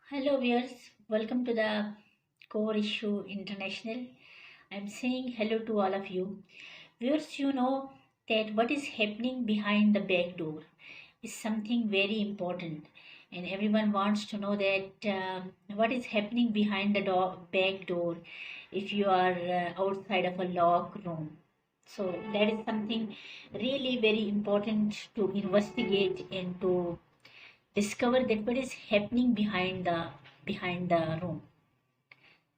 Hello viewers, welcome to the Core Issue International. I'm saying hello to all of you. Viewers, you know that what is happening behind the back door is something very important, and everyone wants to know that what is happening behind the back door if you are outside of a locked room. So that is something really very important to investigate and to discover that what is happening behind the room.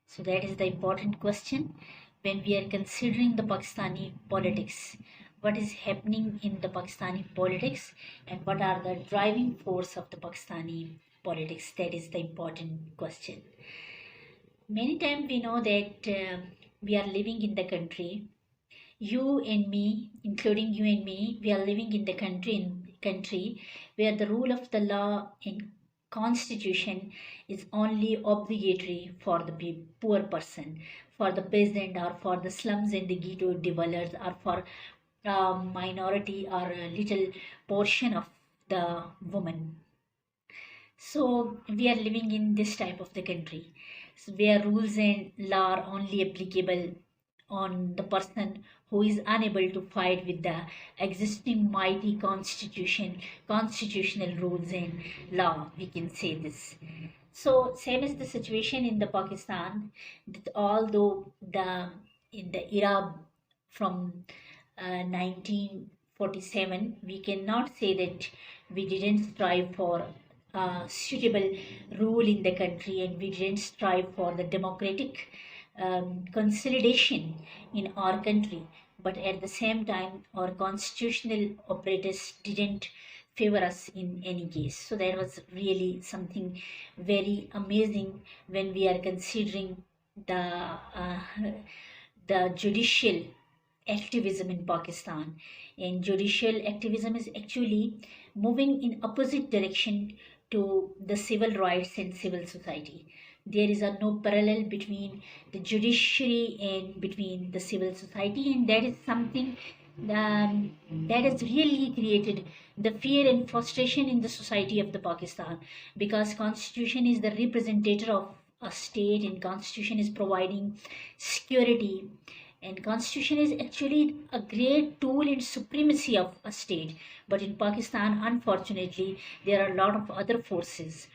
So that is the important question when we are considering the Pakistani politics. What is happening in the Pakistani politics and what are the driving force of the Pakistani politics? That is the important question. Many times we know that we are living in the country, you and me, including you and me, we are living in the country where the rule of the law and constitution is only obligatory for the poor person, for the peasant, or for the slums and the ghetto dwellers, or for a minority or a little portion of the woman. So we are living in this type of the country, so where rules and law are only applicable on the person who is unable to fight with the existing mighty constitutional rules and law. We can say this. So same is the situation in the Pakistan. That although the in the era from 1947, we cannot say that we didn't strive for suitable rule in the country and we didn't strive for the democratic consolidation in our country. But at the same time, our constitutional operators didn't favor us in any case. So that was really something very amazing when we are considering the judicial activism in Pakistan. And judicial activism is actually moving in opposite direction to the civil rights and civil society. There is a no parallel between the judiciary and between the civil society, and that is something that has really created the fear and frustration in the society of the Pakistan, because constitution is the representative of a state and constitution is providing security, and constitution is actually a great tool in supremacy of a state. But in Pakistan, unfortunately, there are a lot of other forces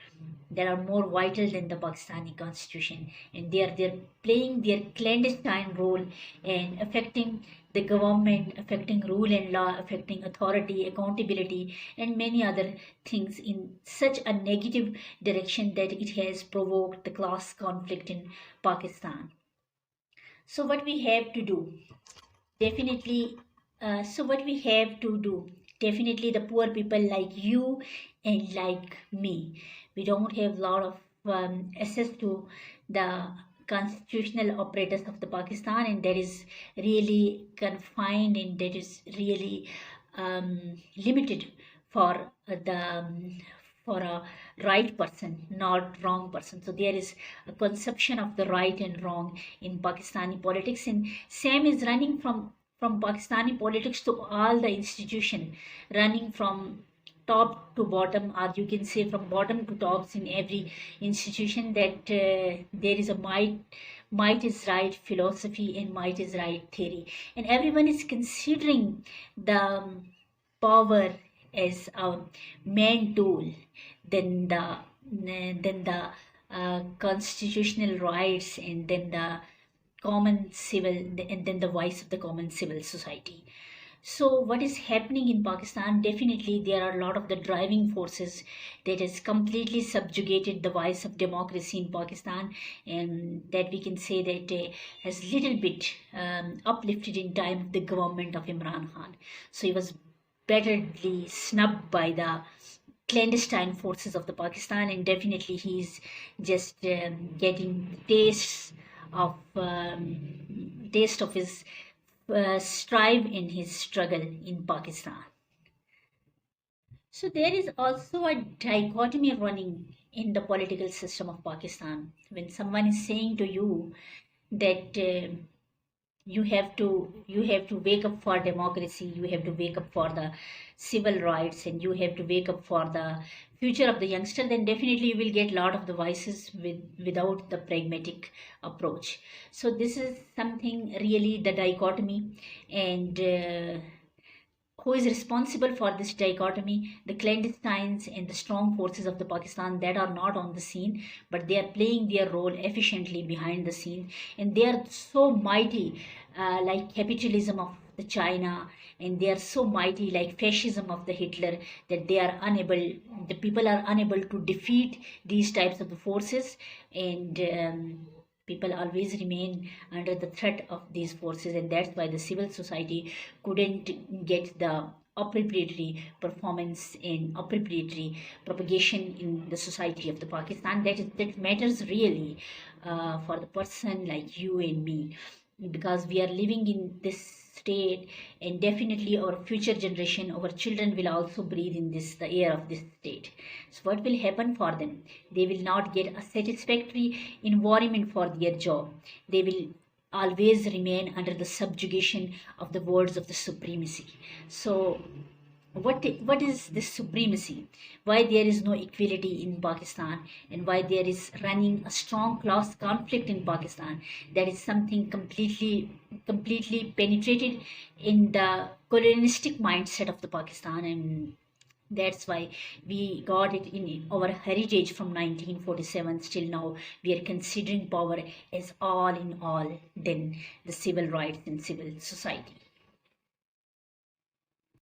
that are more vital than the Pakistani constitution, and they're playing their clandestine role and affecting the government, affecting rule and law, affecting authority, accountability, and many other things in such a negative direction that it has provoked the class conflict in Pakistan. So what we have to do, definitely, what we have to do, definitely the poor people like you and like me, we don't have a lot of access to the constitutional operators of the Pakistan, and that is really confined and that is really limited for for a right person, not wrong person. So there is a conception of the right and wrong in Pakistani politics, and same is running from Pakistani politics to all the institution, running from top to bottom, or you can say from bottom to tops in every institution, that there is a might is right philosophy and might is right theory, and everyone is considering the power as a main tool than the constitutional rights, and then the common civil, and then the voice of the common civil society. So what is happening in Pakistan, definitely there are a lot of the driving forces that has completely subjugated the voice of democracy in Pakistan, and that we can say that has little bit uplifted in time of the government of Imran Khan. So he was batteredly snubbed by the clandestine forces of the Pakistan, and definitely he's just getting taste of his strive in his struggle in Pakistan. So there is also a dichotomy running in the political system of Pakistan. When someone is saying to you that you have to wake up for democracy, you have to wake up for the civil rights, and you have to wake up for the future of the youngster, then definitely you will get a lot of the voices without the pragmatic approach. So this is something really the dichotomy. And who is responsible for this dichotomy? The clandestines and the strong forces of the Pakistan that are not on the scene, but they are playing their role efficiently behind the scene, and they are so mighty, like capitalism of the China, and they are so mighty like fascism of the Hitler, that they are unable, the people are unable to defeat these types of the forces. And people always remain under the threat of these forces, and that's why the civil society couldn't get the appropriatory performance and appropriatory propagation in the society of the Pakistan that matters really for the person like you and me, because we are living in this state, and definitely our future generation, our children will also breathe in this the air of this state. So what will happen for them? They will not get a satisfactory environment for their job. They will always remain under the subjugation of the words of the supremacy. So what is this supremacy? Why there is no equality in Pakistan, and why there is running a strong class conflict in Pakistan? That is something completely penetrated in the colonialistic mindset of the Pakistan, and that's why we got it in our heritage from 1947 still now. We are considering power as all in all, then the civil rights and civil society.